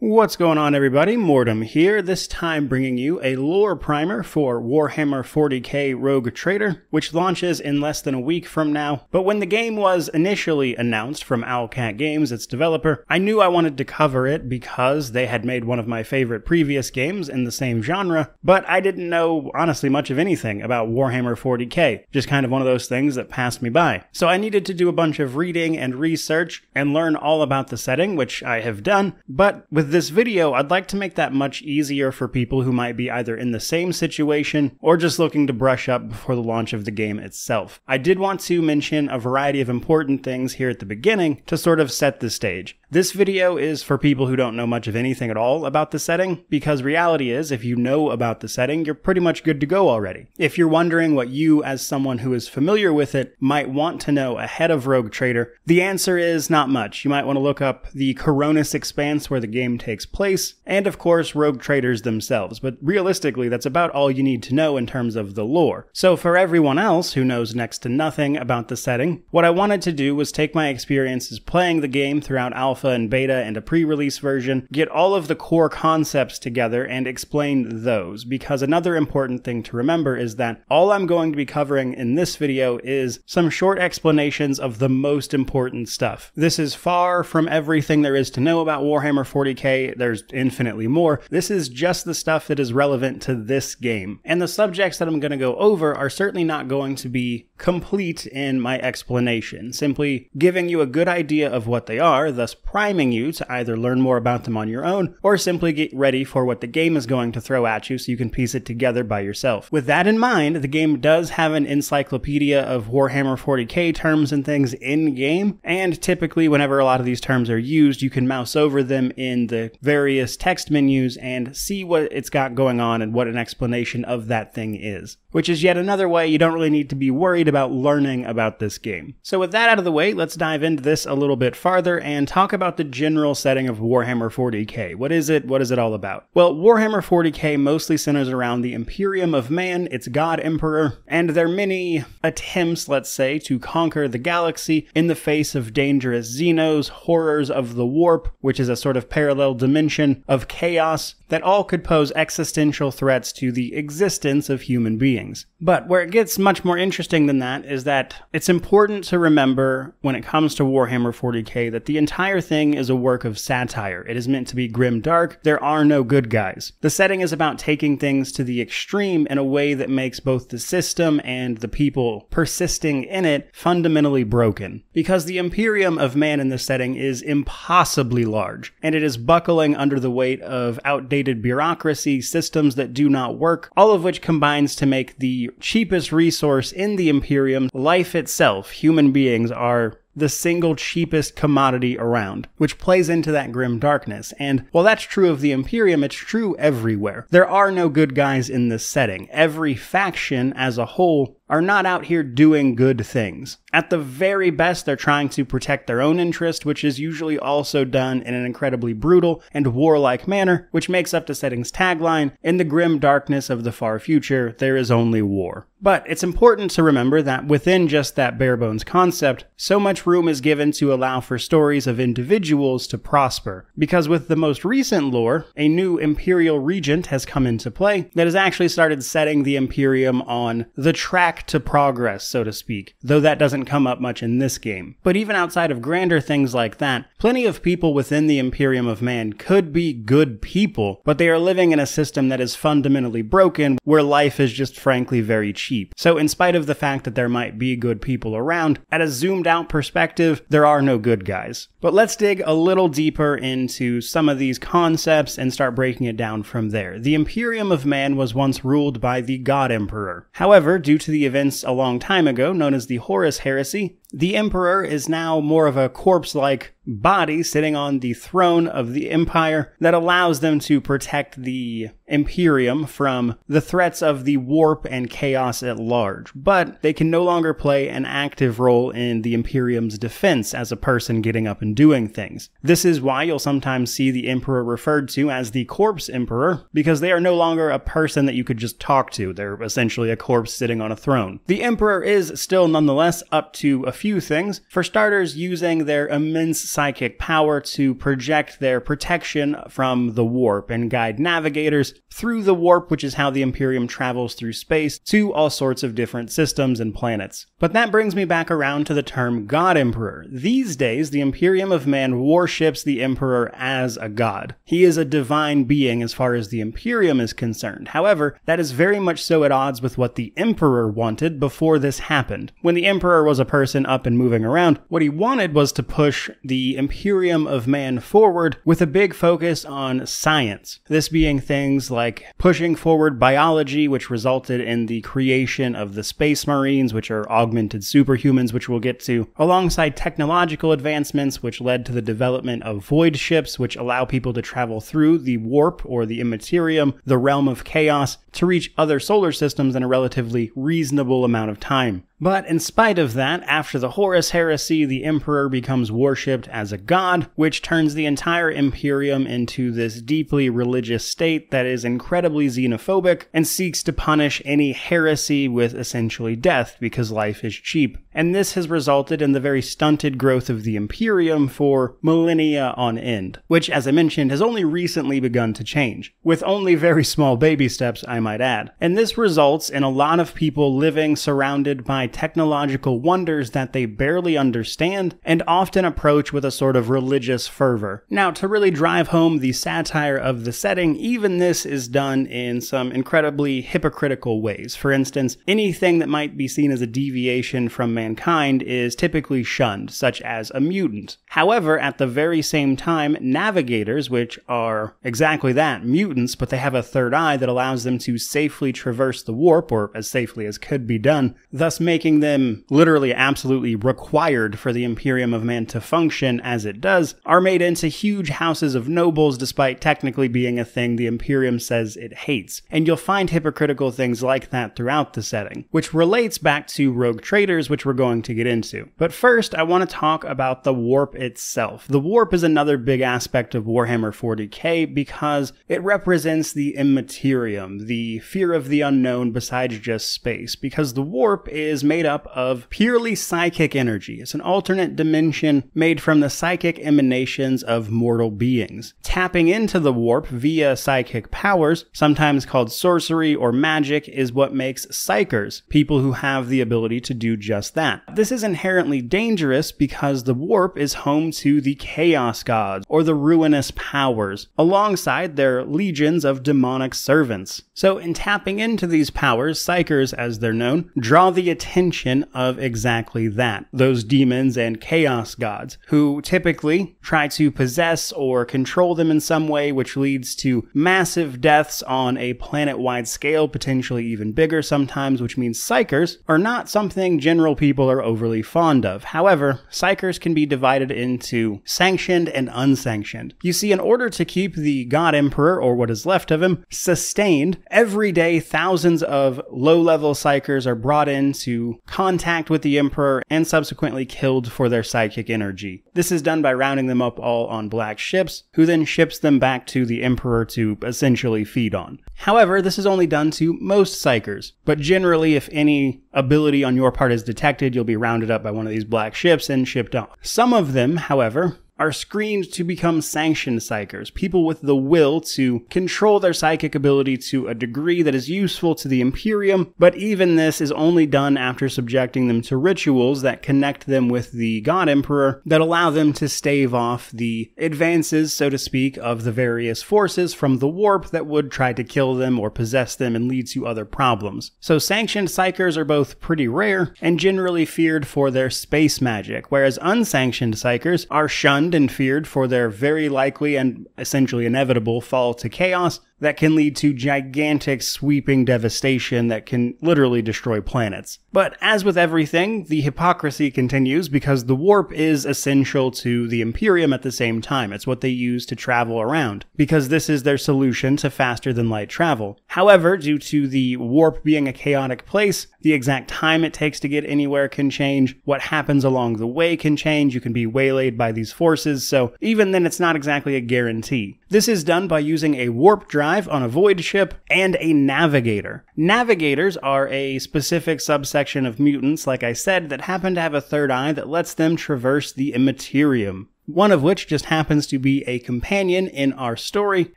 What's going on, everybody? Mortem here, this time bringing you a lore primer for Warhammer 40k Rogue Trader, which launches in less than a week from now. But when the game was initially announced from Owlcat Games, its developer, I knew I wanted to cover it because they had made one of my favorite previous games in the same genre, but I didn't know, honestly, much of anything about Warhammer 40k, just kind of one of those things that passed me by. So I needed to do a bunch of reading and research and learn all about the setting, which I have done, but with this video, I'd like to make that much easier for people who might be either in the same situation or just looking to brush up before the launch of the game itself. I did want to mention a variety of important things here at the beginning to sort of set the stage. This video is for people who don't know much of anything at all about the setting, because reality is, if you know about the setting, you're pretty much good to go already. If you're wondering what you, as someone who is familiar with it, might want to know ahead of Rogue Trader, the answer is not much. You might want to look up the Coronis Expanse where the game takes place, and of course Rogue Traders themselves, but realistically that's about all you need to know in terms of the lore. So for everyone else who knows next to nothing about the setting, what I wanted to do was take my experiences playing the game throughout alpha and beta and a pre-release version, get all of the core concepts together and explain those, because another important thing to remember is that all I'm going to be covering in this video is some short explanations of the most important stuff. This is far from everything there is to know about Warhammer 40k, there's infinitely more. This is just the stuff that is relevant to this game. And the subjects that I'm going to go over are certainly not going to be complete in my explanation, simply giving you a good idea of what they are, thus priming you to either learn more about them on your own, or simply get ready for what the game is going to throw at you so you can piece it together by yourself. With that in mind, the game does have an encyclopedia of Warhammer 40k terms and things in-game, and typically whenever a lot of these terms are used, you can mouse over them in the various text menus and see what it's got going on and what an explanation of that thing is. Which is yet another way you don't really need to be worried about learning about this game. So with that out of the way, let's dive into this a little bit farther and talk about the general setting of Warhammer 40k. What is it? What is it all about? Well, Warhammer 40k mostly centers around the Imperium of Man, its god emperor, and their many attempts, let's say, to conquer the galaxy in the face of dangerous Xenos, horrors of the warp, which is a sort of parallel dimension of chaos that all could pose existential threats to the existence of human beings. But where it gets much more interesting than that is that it's important to remember when it comes to Warhammer 40k that the entire thing is a work of satire. It is meant to be grim dark. There are no good guys. The setting is about taking things to the extreme in a way that makes both the system and the people persisting in it fundamentally broken. Because the Imperium of Man in this setting is impossibly large, and it is buckling under the weight of outdated bureaucracy, systems that do not work, all of which combines to make the cheapest resource in the Imperium life itself. Human beings are the single cheapest commodity around, which plays into that grim darkness. And while that's true of the Imperium, it's true everywhere. There are no good guys in this setting. Every faction as a whole are not out here doing good things. At the very best, they're trying to protect their own interest, which is usually also done in an incredibly brutal and warlike manner, which makes up the setting's tagline, "In the grim darkness of the far future, there is only war." But it's important to remember that within just that bare-bones concept, so much room is given to allow for stories of individuals to prosper. Because with the most recent lore, a new Imperial Regent has come into play that has actually started setting the Imperium on the track to progress, so to speak, though that doesn't come up much in this game. But even outside of grander things like that, plenty of people within the Imperium of Man could be good people, but they are living in a system that is fundamentally broken, where life is just frankly very cheap. So in spite of the fact that there might be good people around, at a zoomed out perspective, there are no good guys. But let's dig a little deeper into some of these concepts and start breaking it down from there. The Imperium of Man was once ruled by the God Emperor. However, due to the events a long time ago known as the Horus Heresy, the Emperor is now more of a corpse-like body sitting on the throne of the Empire that allows them to protect the Imperium from the threats of the warp and chaos at large. But they can no longer play an active role in the Imperium's defense as a person getting up and doing things. This is why you'll sometimes see the Emperor referred to as the Corpse Emperor, because they are no longer a person that you could just talk to. They're essentially a corpse sitting on a throne. The Emperor is still nonetheless up to a few things. For starters, using their immense psychic power to project their protection from the warp and guide navigators through the warp, which is how the Imperium travels through space to all sorts of different systems and planets. But that brings me back around to the term God Emperor. These days, the Imperium of Man worships the Emperor as a god. He is a divine being as far as the Imperium is concerned. However, that is very much so at odds with what the Emperor wanted before this happened. When the Emperor was a person up and moving around, what he wanted was to push the Imperium of Man forward with a big focus on science. This being things like pushing forward biology, which resulted in the creation of the Space Marines, which are augmented superhumans, which we'll get to, alongside technological advancements, which led to the development of void ships, which allow people to travel through the warp or the immaterium, the realm of chaos, to reach other solar systems in a relatively reasonable amount of time. But in spite of that, after the Horus Heresy, the Emperor becomes worshipped as a god, which turns the entire Imperium into this deeply religious state that is incredibly xenophobic and seeks to punish any heresy with essentially death because life is cheap. And this has resulted in the very stunted growth of the Imperium for millennia on end, which, as I mentioned, has only recently begun to change, with only very small baby steps, I might add. And this results in a lot of people living surrounded by technological wonders that they barely understand and often approach with a sort of religious fervor. Now, to really drive home the satire of the setting, even this is done in some incredibly hypocritical ways. For instance, anything that might be seen as a deviation from mankind is typically shunned, such as a mutant. However, at the very same time, navigators, which are exactly that, mutants, but they have a third eye that allows them to safely traverse the warp, or as safely as could be done, thus making them literally absolutely required for the Imperium of Man to function as it does, are made into huge houses of nobles despite technically being a thing the Imperium says it hates. And you'll find hypocritical things like that throughout the setting, which relates back to rogue traders, which we're going to get into. But first, I want to talk about the warp itself. The warp is another big aspect of Warhammer 40k because it represents the immaterium, the fear of the unknown besides just space, because the warp is made up of purely psychic energy. It's an alternate dimension made from the psychic emanations of mortal beings. Tapping into the warp via psychic powers, sometimes called sorcery or magic, is what makes psychers, people who have the ability to do just that. This is inherently dangerous because the warp is home to the chaos gods, or the ruinous powers, alongside their legions of demonic servants. So in tapping into these powers, psychers, as they're known, draw the attention of exactly that, those demons and chaos gods, who typically try to possess or control them in some way, which leads to massive deaths on a planet-wide scale, potentially even bigger sometimes, which means psychers are not something general people are overly fond of. However, psychers can be divided into sanctioned and unsanctioned. You see, in order to keep the God Emperor, or what is left of him, sustained, every day thousands of low-level psychers are brought in to contact with the Emperor and subsequently killed for their psychic energy. This is done by rounding them up all on black ships, who then ships them back to the Emperor to essentially feed on. However, this is only done to most psychers, but generally if any ability on your part is detected, you'll be rounded up by one of these black ships and shipped on. Some of them, however, are screened to become sanctioned psychers, people with the will to control their psychic ability to a degree that is useful to the Imperium, but even this is only done after subjecting them to rituals that connect them with the God Emperor that allow them to stave off the advances, so to speak, of the various forces from the warp that would try to kill them or possess them and lead to other problems. So sanctioned psychers are both pretty rare and generally feared for their space magic, whereas unsanctioned psychers are shunned and feared for their very likely and essentially inevitable fall to chaos that can lead to gigantic sweeping devastation that can literally destroy planets. But as with everything, the hypocrisy continues because the warp is essential to the Imperium at the same time. It's what they use to travel around, because this is their solution to faster than light travel. However, due to the warp being a chaotic place, the exact time it takes to get anywhere can change, what happens along the way can change, you can be waylaid by these forces, so even then it's not exactly a guarantee. This is done by using a warp drive drive on a void ship, and a navigator. Navigators are a specific subsection of mutants, like I said, that happen to have a third eye that lets them traverse the immaterium. One of which just happens to be a companion in our story,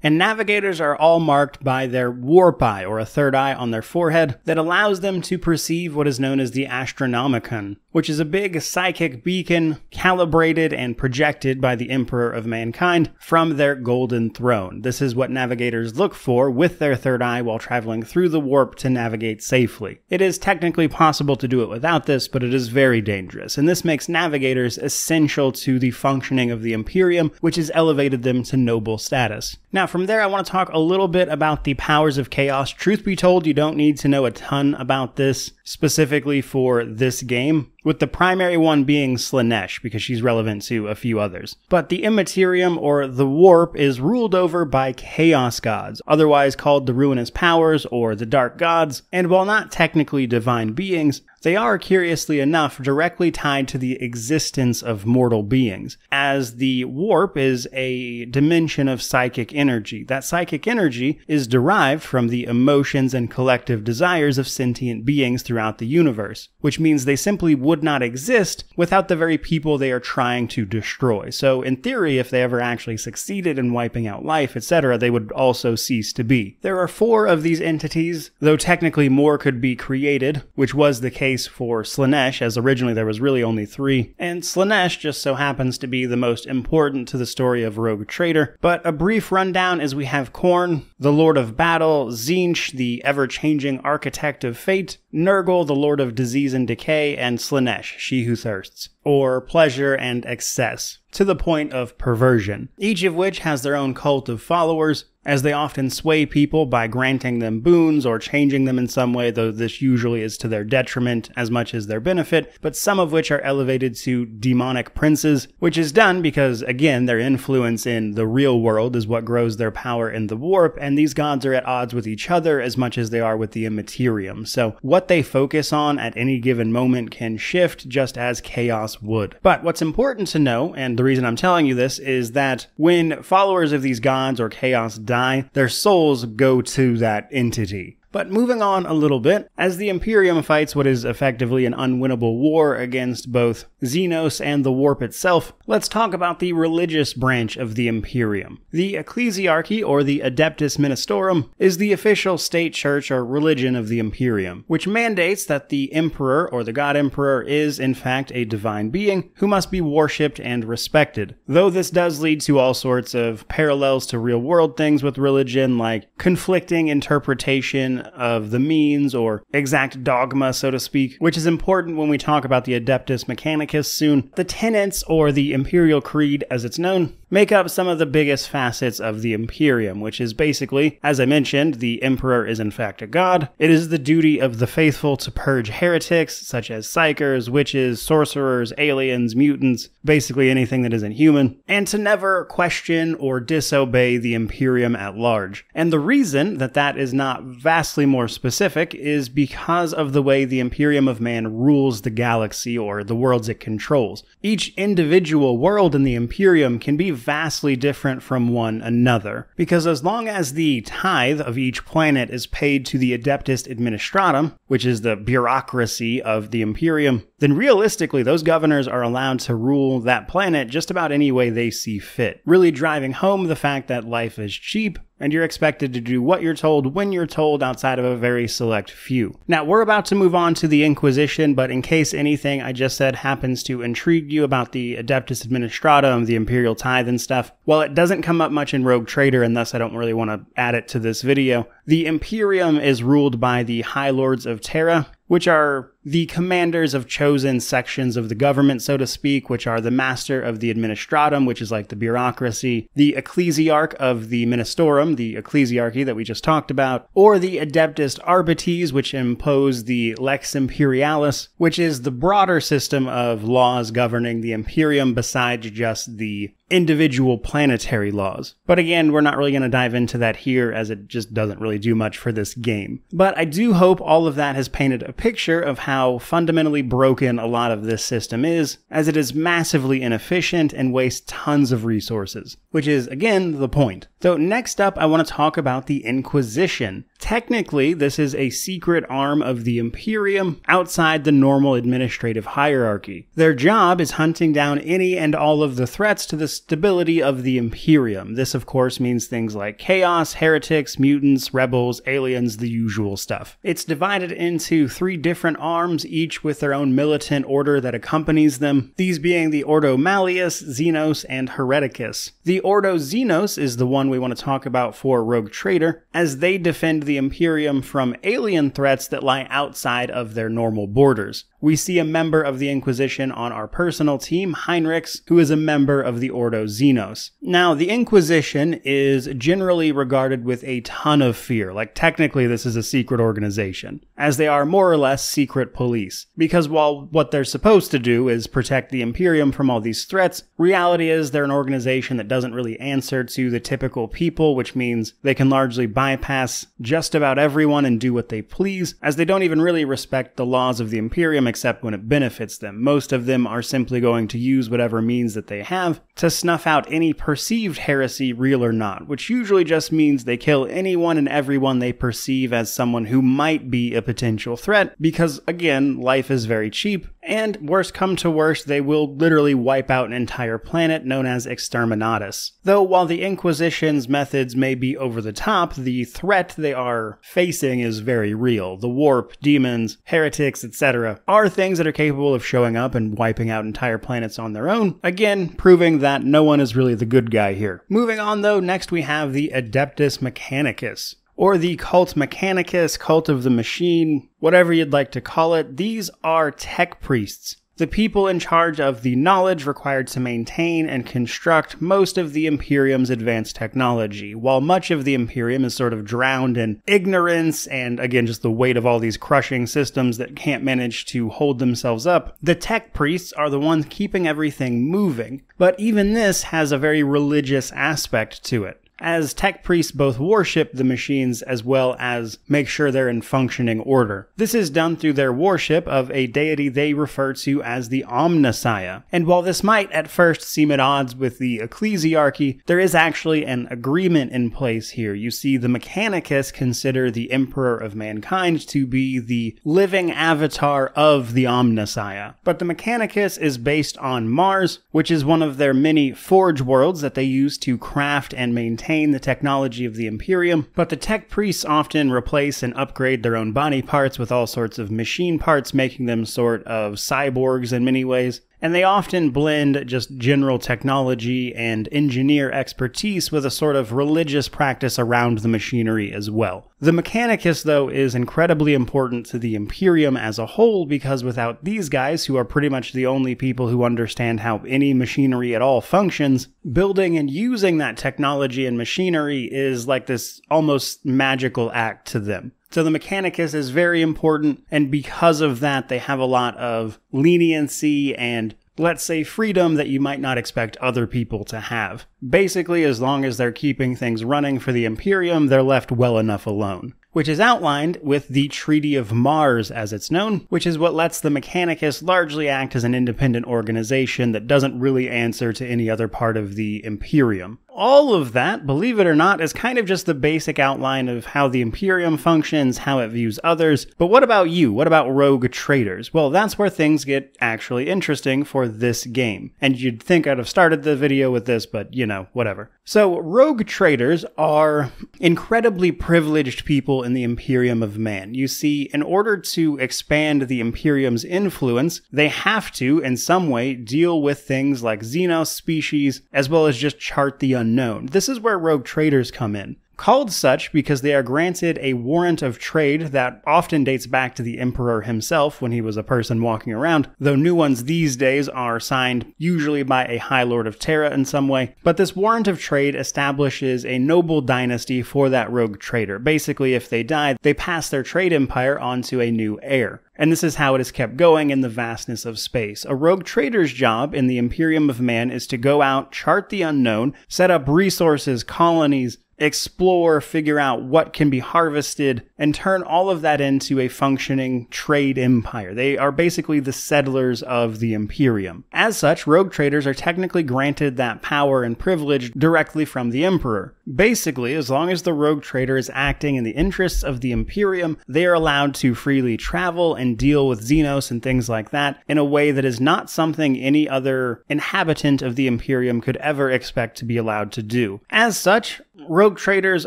and navigators are all marked by their warp eye, or a third eye on their forehead, that allows them to perceive what is known as the Astronomicon, which is a big psychic beacon calibrated and projected by the Emperor of Mankind from their golden throne. This is what navigators look for with their third eye while traveling through the warp to navigate safely. It is technically possible to do it without this, but it is very dangerous, and this makes navigators essential to the functioning of the Imperium, which has elevated them to noble status. Now, from there, I want to talk a little bit about the powers of chaos. Truth be told, you don't need to know a ton about this specifically for this game, with the primary one being Slaanesh, because she's relevant to a few others. But the Immaterium, or the Warp, is ruled over by Chaos Gods, otherwise called the Ruinous Powers or the Dark Gods, and while not technically divine beings, they are, curiously enough, directly tied to the existence of mortal beings, as the warp is a dimension of psychic energy. That psychic energy is derived from the emotions and collective desires of sentient beings throughout the universe, which means they simply would not exist without the very people they are trying to destroy. So, in theory, if they ever actually succeeded in wiping out life, etc., they would also cease to be. There are 4 of these entities, though technically more could be created, which was the case for Slaanesh, as originally there was really only 3, and Slaanesh just so happens to be the most important to the story of Rogue Trader. But a brief rundown is we have Khorne, the Lord of Battle, Tzeentch, the ever-changing Architect of Fate, Nurgle, the Lord of Disease and Decay, and Slaanesh, she who thirsts, or pleasure and excess, to the point of perversion, each of which has their own cult of followers, as they often sway people by granting them boons or changing them in some way, though this usually is to their detriment as much as their benefit, but some of which are elevated to demonic princes, which is done because, again, their influence in the real world is what grows their power in the warp, and these gods are at odds with each other as much as they are with the Immaterium. So what they focus on at any given moment can shift just as chaos would. But what's important to know, and the reason I'm telling you this, is that when followers of these gods or chaos die, their souls go to that entity. But moving on a little bit, as the Imperium fights what is effectively an unwinnable war against both Xenos and the Warp itself, let's talk about the religious branch of the Imperium. The Ecclesiarchy, or the Adeptus Ministorum, is the official state church or religion of the Imperium, which mandates that the Emperor, or the God Emperor, is in fact a divine being who must be worshipped and respected. Though this does lead to all sorts of parallels to real-world things with religion, like conflicting interpretation of the means or exact dogma, so to speak, which is important when we talk about the Adeptus Mechanicus soon. The tenets, or the Imperial Creed as it's known, make up some of the biggest facets of the Imperium, which is basically, as I mentioned, the Emperor is in fact a god. It is the duty of the faithful to purge heretics, such as psychers, witches, sorcerers, aliens, mutants, basically anything that isn't human, and to never question or disobey the Imperium at large. And the reason that is not vastly more specific is because of the way the Imperium of Man rules the galaxy, or the worlds it controls. Each individual world in the Imperium can be vastly different from one another, because as long as the tithe of each planet is paid to the Adeptus Administratum, which is the bureaucracy of the Imperium, then realistically those governors are allowed to rule that planet just about any way they see fit, really driving home the fact that life is cheap, and you're expected to do what you're told when you're told outside of a very select few. Now, we're about to move on to the Inquisition, but in case anything I just said happens to intrigue you about the Adeptus Administratum, the Imperial Tithe and stuff, while it doesn't come up much in Rogue Trader, and thus I don't really want to add it to this video, the Imperium is ruled by the High Lords of Terra, which are the commanders of chosen sections of the government, so to speak, which are the Master of the Administratum, which is like the bureaucracy, the Ecclesiarch of the Ministorum, the Ecclesiarchy that we just talked about, or the Adeptus Arbites, which impose the Lex Imperialis, which is the broader system of laws governing the Imperium besides just the individual planetary laws. But again, we're not really going to dive into that here, as it just doesn't really do much for this game. But I do hope all of that has painted a picture of how fundamentally broken a lot of this system is, as it is massively inefficient and wastes tons of resources, which is, again, the point. So next up, I want to talk about the Inquisition. Technically, this is a secret arm of the Imperium outside the normal administrative hierarchy. Their job is hunting down any and all of the threats to the stability of the Imperium. This, of course, means things like chaos, heretics, mutants, rebels, aliens, the usual stuff. It's divided into 3 different arms, each with their own militant order that accompanies them, these being the Ordo Malleus, Xenos, and Hereticus. The Ordo Xenos is the one we want to talk about for Rogue Trader, as they defend the Imperium from alien threats that lie outside of their normal borders. We see a member of the Inquisition on our personal team, Heinrichs, who is a member of the Ordo Xenos. Now, the Inquisition is generally regarded with a ton of fear, like technically this is a secret organization, as they are more or less secret police. Because while what they're supposed to do is protect the Imperium from all these threats, reality is they're an organization that doesn't really answer to the typical people, which means they can largely bypass just about everyone and do what they please, as they don't even really respect the laws of the Imperium except when it benefits them. Most of them are simply going to use whatever means that they have to snuff out any perceived heresy, real or not, which usually just means they kill anyone and everyone they perceive as someone who might be a potential threat, because again, life is very cheap, and worst come to worst, they will literally wipe out an entire planet known as Exterminatus. Though while the Inquisition's methods may be over the top, the threat they are facing is very real. The warp, demons, heretics, etc. are things that are capable of showing up and wiping out entire planets on their own, again proving that no one is really the good guy here. Moving on though, next we have the Adeptus Mechanicus, or the Cult Mechanicus, Cult of the Machine, whatever you'd like to call it. These are tech priests, the people in charge of the knowledge required to maintain and construct most of the Imperium's advanced technology. While much of the Imperium is sort of drowned in ignorance and, again, just the weight of all these crushing systems that can't manage to hold themselves up, the tech priests are the ones keeping everything moving. But even this has a very religious aspect to it, as tech priests both worship the machines as well as make sure they're in functioning order. This is done through their worship of a deity they refer to as the Omnissiah. And while this might at first seem at odds with the ecclesiarchy, there is actually an agreement in place here. You see, the Mechanicus consider the Emperor of Mankind to be the living avatar of the Omnissiah. But the Mechanicus is based on Mars, which is one of their many forge worlds that they use to craft and maintain the technology of the Imperium, but the tech priests often replace and upgrade their own body parts with all sorts of machine parts, making them sort of cyborgs in many ways. And they often blend just general technology and engineer expertise with a sort of religious practice around the machinery as well. The Mechanicus, though, is incredibly important to the Imperium as a whole, because without these guys, who are pretty much the only people who understand how any machinery at all functions, building and using that technology and machinery is like this almost magical act to them. So the Mechanicus is very important, and because of that, they have a lot of leniency and, let's say, freedom that you might not expect other people to have. Basically, as long as they're keeping things running for the Imperium, they're left well enough alone, which is outlined with the Treaty of Mars, as it's known, which is what lets the Mechanicus largely act as an independent organization that doesn't really answer to any other part of the Imperium. All of that, believe it or not, is kind of just the basic outline of how the Imperium functions, how it views others. But what about you? What about rogue traders? Well, that's where things get actually interesting for this game. And you'd think I'd have started the video with this, but you know, whatever. So, rogue traders are incredibly privileged people in the Imperium of Man. You see, in order to expand the Imperium's influence, they have to, in some way, deal with things like Xenos species, as well as just chart the unknown. This is where rogue traders come in. Called such because they are granted a warrant of trade that often dates back to the Emperor himself when he was a person walking around, though new ones these days are signed usually by a High Lord of Terra in some way. But this warrant of trade establishes a noble dynasty for that rogue trader. Basically, if they die, they pass their trade empire onto a new heir. And this is how it is kept going in the vastness of space. A rogue trader's job in the Imperium of Man is to go out, chart the unknown, set up resources, colonies, explore, figure out what can be harvested, and turn all of that into a functioning trade empire. They are basically the settlers of the Imperium. As such, rogue traders are technically granted that power and privilege directly from the Emperor. Basically, as long as the rogue trader is acting in the interests of the Imperium, they are allowed to freely travel and deal with Xenos and things like that in a way that is not something any other inhabitant of the Imperium could ever expect to be allowed to do. As such, rogue traders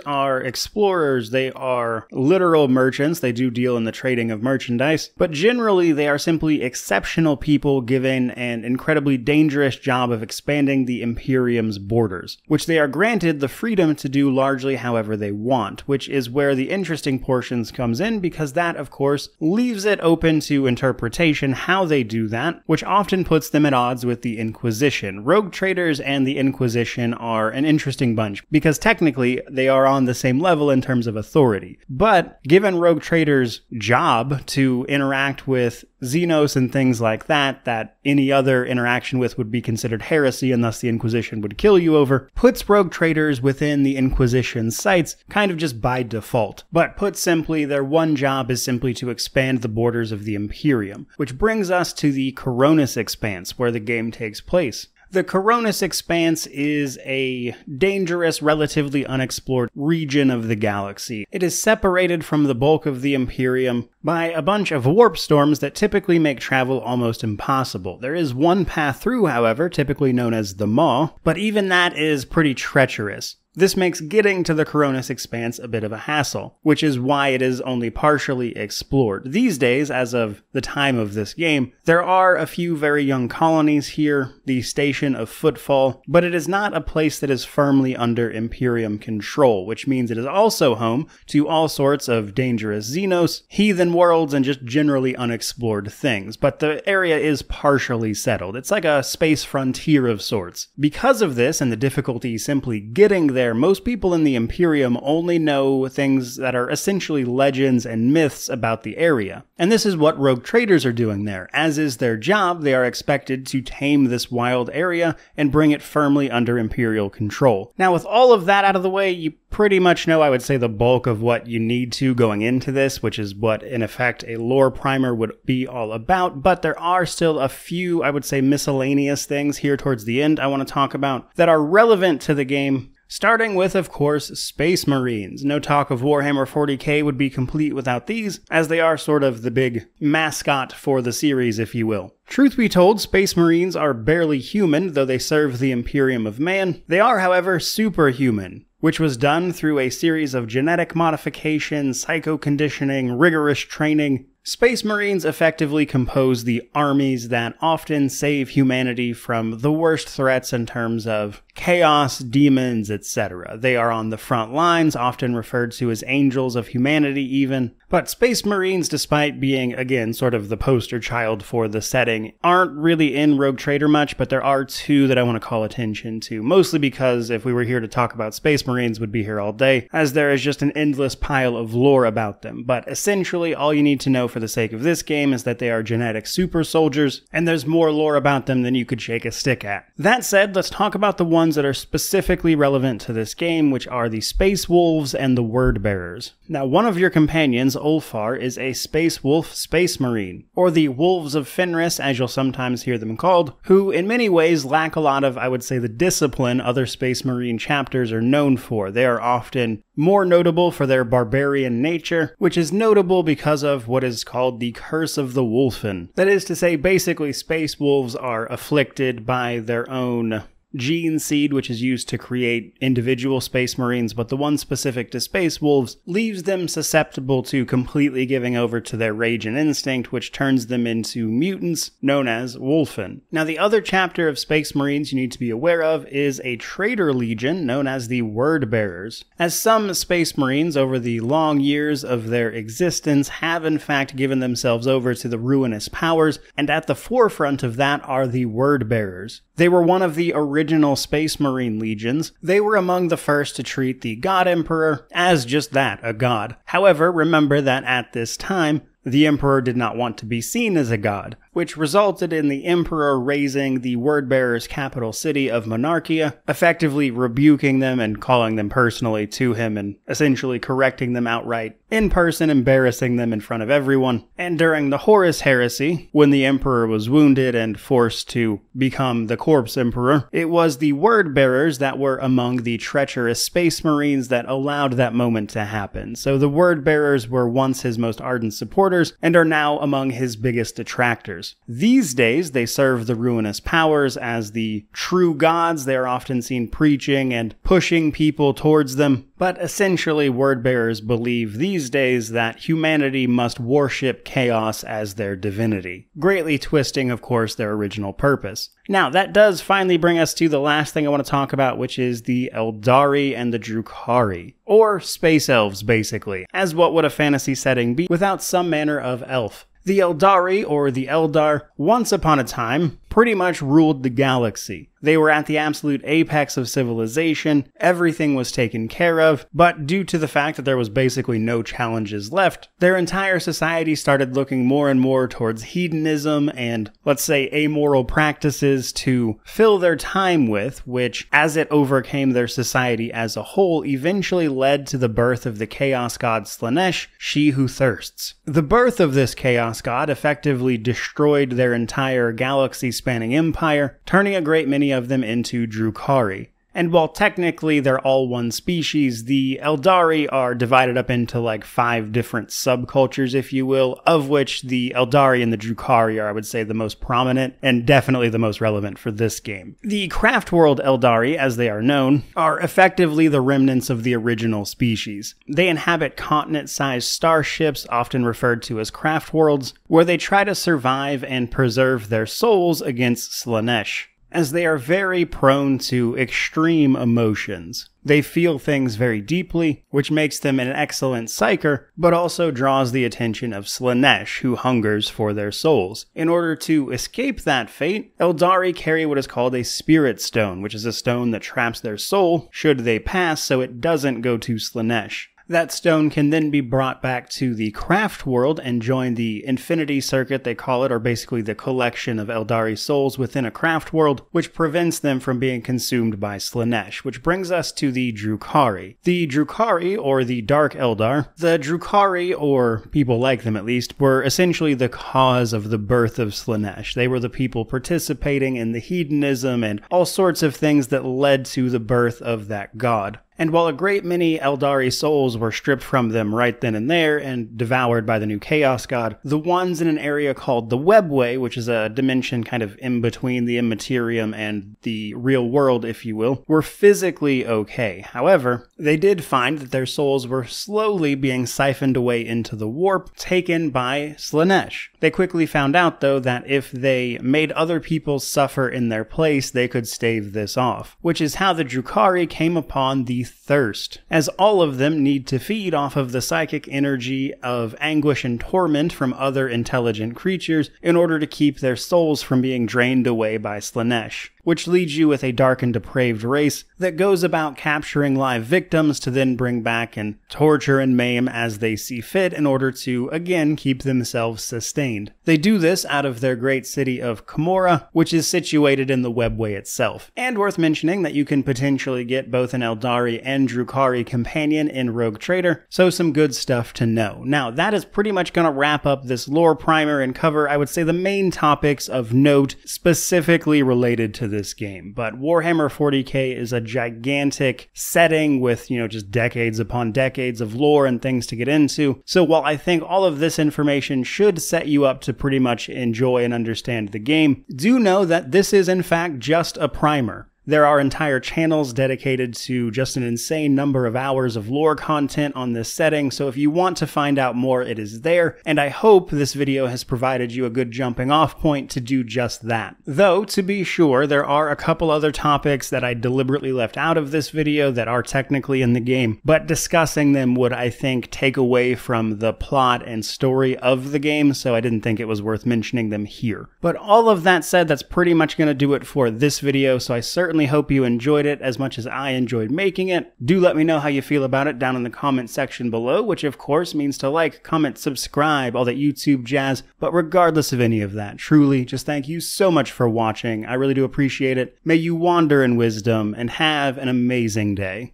are explorers, they are literal merchants, they do deal in the trading of merchandise, but generally they are simply exceptional people given an incredibly dangerous job of expanding the Imperium's borders, which they are granted the freedom to do largely however they want, which is where the interesting portions comes in, because that, of course, leaves it open to interpretation how they do that, which often puts them at odds with the Inquisition. Rogue traders and the Inquisition are an interesting bunch, because technically they are on the same level in terms of authority. But given rogue traders' job to interact with Xenos and things like that, that any other interaction with would be considered heresy and thus the Inquisition would kill you over, puts rogue traders within the Inquisition's sights kind of just by default. But put simply, their one job is simply to expand the borders of the Imperium, which brings us to the Coronis Expanse, where the game takes place. The Coronis Expanse is a dangerous, relatively unexplored region of the galaxy. It is separated from the bulk of the Imperium by a bunch of warp storms that typically make travel almost impossible. There is one path through, however, typically known as the Maw, but even that is pretty treacherous. This makes getting to the Coronis Expanse a bit of a hassle, which is why it is only partially explored. These days, as of the time of this game, there are a few very young colonies here, the Station of Footfall, but it is not a place that is firmly under Imperium control, which means it is also home to all sorts of dangerous Xenos, heathen worlds, and just generally unexplored things. But the area is partially settled. It's like a space frontier of sorts. Because of this, and the difficulty simply getting there, most people in the Imperium only know things that are essentially legends and myths about the area. And this is what rogue traders are doing there. As is their job, they are expected to tame this wild area and bring it firmly under Imperial control. Now, with all of that out of the way, you pretty much know, I would say, the bulk of what you need to going into this, which is what, in effect, a lore primer would be all about, but there are still a few, I would say, miscellaneous things here towards the end I want to talk about that are relevant to the game. Starting with, of course, Space Marines. No talk of Warhammer 40k would be complete without these, as they are sort of the big mascot for the series, if you will. Truth be told, Space Marines are barely human, though they serve the Imperium of Man. They are, however, superhuman, which was done through a series of genetic modification, psycho-conditioning, rigorous training. Space Marines effectively compose the armies that often save humanity from the worst threats in terms of chaos, demons, etc. They are on the front lines, often referred to as angels of humanity even. But Space Marines, despite being, again, sort of the poster child for the setting, aren't really in Rogue Trader much, but there are two that I want to call attention to, mostly because if we were here to talk about Space Marines, we'd be here all day, as there is just an endless pile of lore about them. But essentially, all you need to know for the sake of this game is that they are genetic super soldiers, and there's more lore about them than you could shake a stick at. That said, let's talk about the ones that are specifically relevant to this game, which are the Space Wolves and the Word Bearers. Now, one of your companions, Ulfar, is a Space Wolf Space Marine, or the Wolves of Fenris, as you'll sometimes hear them called, who in many ways lack a lot of, I would say, the discipline other Space Marine chapters are known for. They are often more notable for their barbarian nature, which is notable because of what is called the Curse of the Wolfen. That is to say, basically, Space Wolves are afflicted by their own gene seed, which is used to create individual Space Marines, but the one specific to Space Wolves leaves them susceptible to completely giving over to their rage and instinct, which turns them into mutants known as Wolfen. Now, the other chapter of Space Marines you need to be aware of is a traitor legion known as the Word Bearers, as some Space Marines over the long years of their existence have in fact given themselves over to the ruinous powers, and at the forefront of that are the Word Bearers. They were one of the original Space Marine legions. They were among the first to treat the God Emperor as just that, a god. However, remember that at this time, the Emperor did not want to be seen as a god. which resulted in the Emperor razing the Wordbearers' capital city of Monarchia, effectively rebuking them and calling them personally to him and essentially correcting them outright in person, embarrassing them in front of everyone. And during the Horus Heresy, when the Emperor was wounded and forced to become the Corpse Emperor, it was the Wordbearers that were among the treacherous Space Marines that allowed that moment to happen. So the Wordbearers were once his most ardent supporters and are now among his biggest detractors. These days, they serve the ruinous powers as the true gods. They are often seen preaching and pushing people towards them. But essentially, Wordbearers believe these days that humanity must worship chaos as their divinity, greatly twisting, of course, their original purpose. Now, that does finally bring us to the last thing I want to talk about, which is the Eldari and the Drukhari, or Space Elves, basically, as what would a fantasy setting be without some manner of elf. The Eldari, or the Eldar, once upon a time, pretty much ruled the galaxy. They were at the absolute apex of civilization, everything was taken care of, but due to the fact that there was basically no challenges left, their entire society started looking more and more towards hedonism and, let's say, amoral practices to fill their time with, which, as it overcame their society as a whole, eventually led to the birth of the Chaos God Slaanesh, She Who Thirsts. The birth of this Chaos God effectively destroyed their entire galaxy-spanning empire, turning a great many of them into Drukhari. And while technically they're all one species, the Eldari are divided up into like 5 different subcultures, if you will, of which the Eldari and the Drukhari are, I would say, the most prominent and definitely the most relevant for this game. The Craftworld Eldari, as they are known, are effectively the remnants of the original species. They inhabit continent-sized starships, often referred to as Craftworlds, where they try to survive and preserve their souls against Slaanesh, as they are very prone to extreme emotions. They feel things very deeply, which makes them an excellent psyker, but also draws the attention of Slaanesh, who hungers for their souls. In order to escape that fate, Eldari carry what is called a Spirit Stone, which is a stone that traps their soul should they pass so it doesn't go to Slaanesh. That stone can then be brought back to the Craft World and join the Infinity Circuit, they call it, or basically the collection of Eldari souls within a Craft World, which prevents them from being consumed by Slaanesh, which brings us to the Drukhari. The Drukhari, or the Dark Eldar, the Drukhari, or people like them at least, were essentially the cause of the birth of Slaanesh. They were the people participating in the hedonism and all sorts of things that led to the birth of that god. And while a great many Eldari souls were stripped from them right then and there and devoured by the new Chaos God, the ones in an area called the Webway, which is a dimension kind of in between the Immaterium and the real world, if you will, were physically okay. However, they did find that their souls were slowly being siphoned away into the warp, taken by Slaanesh. They quickly found out, though, that if they made other people suffer in their place, they could stave this off, which is how the Drukhari came upon the thirst, as all of them need to feed off of the psychic energy of anguish and torment from other intelligent creatures in order to keep their souls from being drained away by Slaanesh, which leaves you with a dark and depraved race that goes about capturing live victims to then bring back and torture and maim as they see fit in order to, again, keep themselves sustained. They do this out of their great city of Khemora, which is situated in the Webway itself. And worth mentioning that you can potentially get both an Eldari and Drukhari companion in Rogue Trader, so some good stuff to know. Now, that is pretty much going to wrap up this lore primer and cover, I would say, the main topics of note specifically related to this game. But Warhammer 40k is a gigantic setting with, just decades upon decades of lore and things to get into. So while I think all of this information should set you up to pretty much enjoy and understand the game, do know that this is in fact just a primer. There are entire channels dedicated to just an insane number of hours of lore content on this setting, so if you want to find out more, it is there, and I hope this video has provided you a good jumping off point to do just that. Though, to be sure, there are a couple other topics that I deliberately left out of this video that are technically in the game, but discussing them would, I think, take away from the plot and story of the game, so I didn't think it was worth mentioning them here. But all of that said, that's pretty much going to do it for this video, so I certainly certainly hope you enjoyed it as much as I enjoyed making it. Do let me know how you feel about it down in the comment section below, which of course means to like, comment, subscribe, all that YouTube jazz. But regardless of any of that, truly, just thank you so much for watching. I really do appreciate it. May you wander in wisdom and have an amazing day.